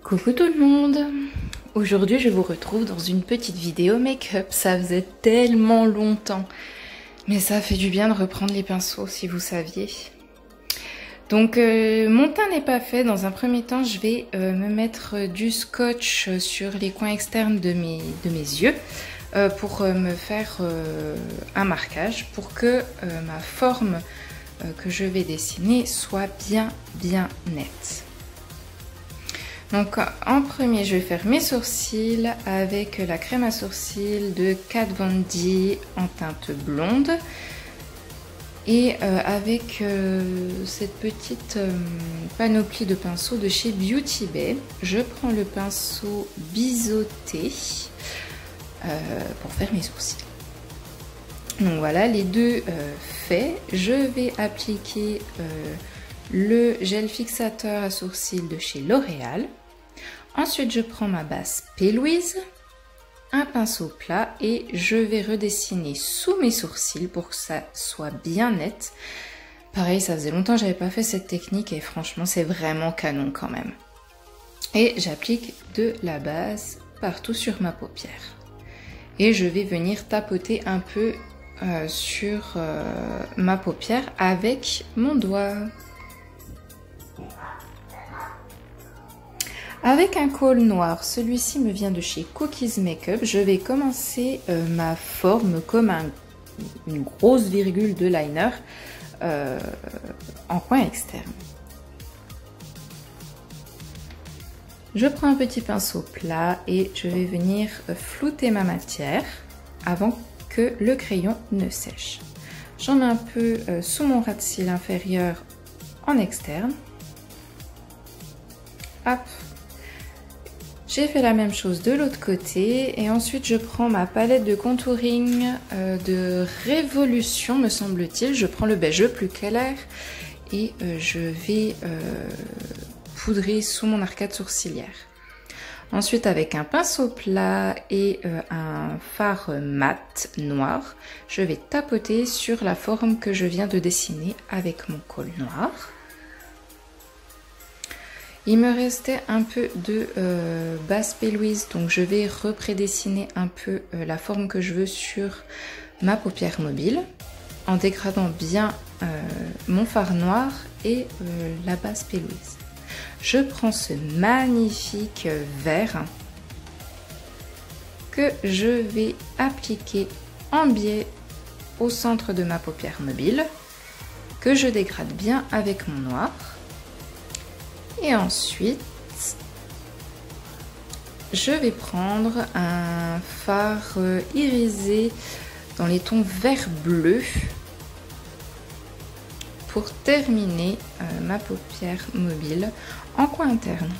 Coucou tout le monde! Aujourd'hui je vous retrouve dans une petite vidéo make-up, ça faisait tellement longtemps. Mais ça fait du bien de reprendre les pinceaux si vous saviez. Donc mon teint n'est pas fait, dans un premier temps je vais me mettre du scotch sur les coins externes de mes yeux pour me faire un marquage pour que ma forme que je vais dessiner soit bien nette. Donc en premier je vais faire mes sourcils avec la crème à sourcils de Kat Von D en teinte blonde et avec cette petite panoplie de pinceaux de chez Beauty Bay. Je prends le pinceau biseauté pour faire mes sourcils. Donc voilà les deux faits. Je vais appliquer le gel fixateur à sourcils de chez L'Oréal. Ensuite, je prends ma base P. Louise, un pinceau plat et je vais redessiner sous mes sourcils pour que ça soit bien net. Pareil, ça faisait longtemps que j'avais pas fait cette technique et franchement, c'est vraiment canon quand même. Et j'applique de la base partout sur ma paupière. Et je vais venir tapoter un peu sur ma paupière avec mon doigt. Avec un col noir, celui-ci me vient de chez Cookies Makeup, je vais commencer ma forme comme une grosse virgule de liner en coin externe. Je prends un petit pinceau plat et je vais venir flouter ma matière avant que le crayon ne sèche. J'en mets un peu sous mon ras de cils inférieur en externe. Hop. J'ai fait la même chose de l'autre côté et ensuite je prends ma palette de contouring de Révolution me semble-t-il. Je prends le beige le plus clair et je vais poudrer sous mon arcade sourcilière. Ensuite avec un pinceau plat et un fard mat noir, je vais tapoter sur la forme que je viens de dessiner avec mon col noir. Il me restait un peu de base P. Louise, donc je vais reprédessiner un peu la forme que je veux sur ma paupière mobile en dégradant bien mon fard noir et la base P. Louise. Je prends ce magnifique vert que je vais appliquer en biais au centre de ma paupière mobile, que je dégrade bien avec mon noir. Et ensuite, je vais prendre un fard irisé dans les tons vert bleu pour terminer ma paupière mobile en coin interne.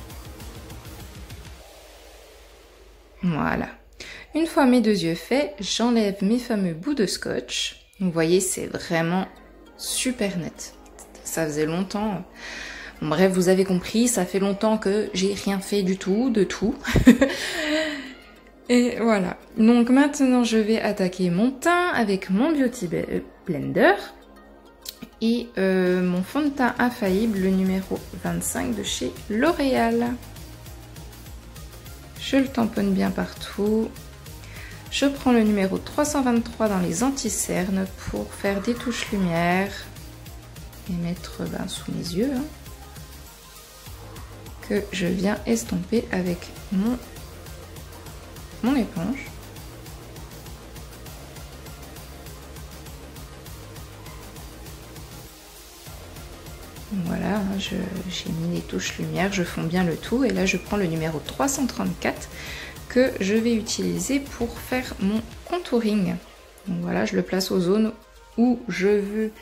Voilà. Une fois mes deux yeux faits, j'enlève mes fameux bouts de scotch. Vous voyez, c'est vraiment super net. Ça faisait longtemps. Bref, vous avez compris, ça fait longtemps que j'ai rien fait du tout, de tout. Et voilà. Donc maintenant, je vais attaquer mon teint avec mon Beauty Blender et mon fond de teint infaillible, le numéro 25 de chez L'Oréal. Je le tamponne bien partout. Je prends le numéro 323 dans les anti-cernes pour faire des touches lumière et mettre sous mes yeux. Que je viens estomper avec mon éponge. Voilà, j'ai mis les touches lumière, je fonds bien le tout et là je prends le numéro 334 que je vais utiliser pour faire mon contouring. Donc voilà, je le place aux zones où je veux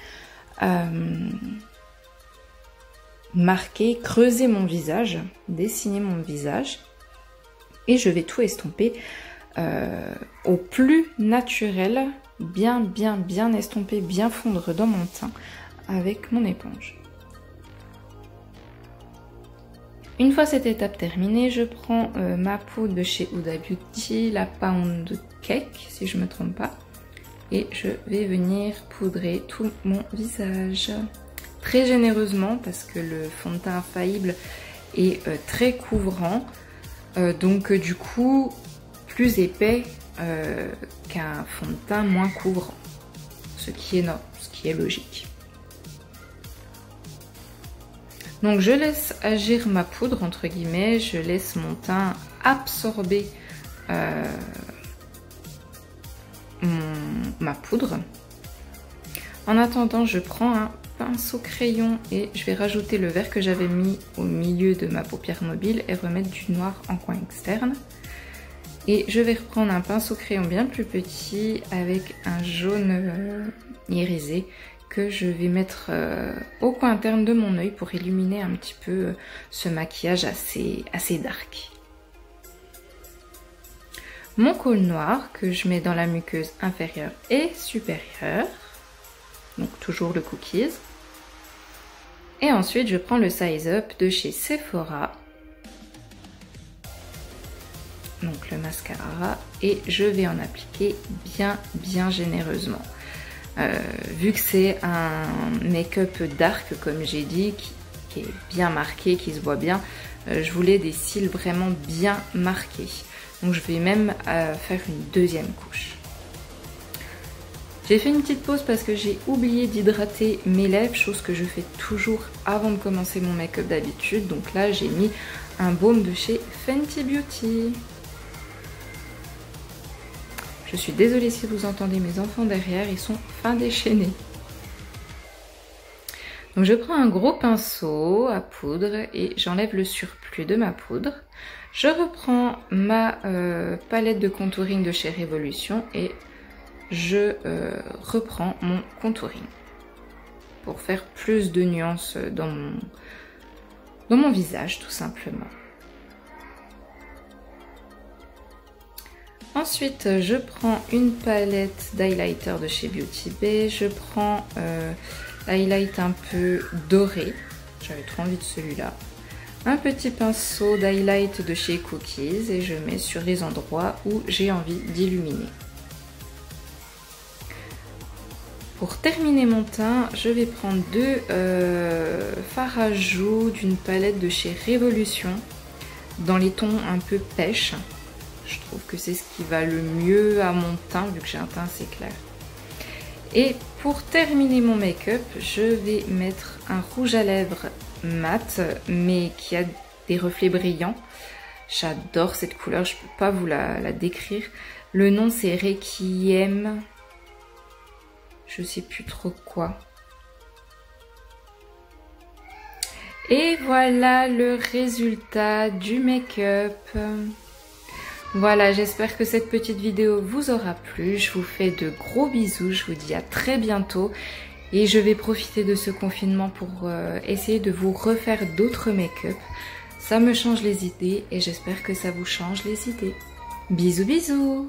marquer, creuser mon visage, dessiner mon visage et je vais tout estomper au plus naturel, bien estomper, bien fondre dans mon teint avec mon éponge. Une fois cette étape terminée, je prends ma poudre de chez Huda Beauty, la Pound Cake si je ne me trompe pas, et je vais venir poudrer tout mon visage très généreusement parce que le fond de teint infaillible et très couvrant. Donc du coup, plus épais qu'un fond de teint moins couvrant. Ce qui est logique. Donc je laisse agir ma poudre, entre guillemets, je laisse mon teint absorber ma poudre. En attendant, je prends un pinceau crayon et je vais rajouter le vert que j'avais mis au milieu de ma paupière mobile et remettre du noir en coin externe. Et je vais reprendre un pinceau crayon bien plus petit avec un jaune irisé que je vais mettre au coin interne de mon œil pour illuminer un petit peu ce maquillage assez dark. Mon col noir que je mets dans la muqueuse inférieure et supérieure, donc toujours le Cookies. Et ensuite je prends le Size Up de chez Sephora, donc le mascara, et je vais en appliquer bien généreusement. Vu que c'est un make-up dark comme j'ai dit, qui est bien marqué, qui se voit bien, je voulais des cils vraiment bien marqués. Donc je vais même faire une deuxième couche. J'ai fait une petite pause parce que j'ai oublié d'hydrater mes lèvres, chose que je fais toujours avant de commencer mon make-up d'habitude. Donc là j'ai mis un baume de chez Fenty Beauty. Je suis désolée si vous entendez mes enfants derrière, ils sont fin déchaînés. Donc je prends un gros pinceau à poudre et j'enlève le surplus de ma poudre. Je reprends ma palette de contouring de chez Révolution et je reprends mon contouring pour faire plus de nuances dans mon visage tout simplement. Ensuite, je prends une palette d'highlighter de chez Beauty Bay. Je prends l'highlight un peu doré. J'avais trop envie de celui-là. Un petit pinceau d'highlight de chez Cookies et je mets sur les endroits où j'ai envie d'illuminer. Pour terminer mon teint, je vais prendre deux fards à joues d'une palette de chez Révolution dans les tons un peu pêche. Je trouve que c'est ce qui va le mieux à mon teint vu que j'ai un teint assez clair. Et pour terminer mon make-up, je vais mettre un rouge à lèvres mat mais qui a des reflets brillants. J'adore cette couleur, je ne peux pas vous la décrire. Le nom c'est Requiem, je sais plus trop quoi. Et voilà le résultat du make-up. Voilà, j'espère que cette petite vidéo vous aura plu. Je vous fais de gros bisous, je vous dis à très bientôt. Et je vais profiter de ce confinement pour essayer de vous refaire d'autres make-up. Ça me change les idées et j'espère que ça vous change les idées. Bisous bisous!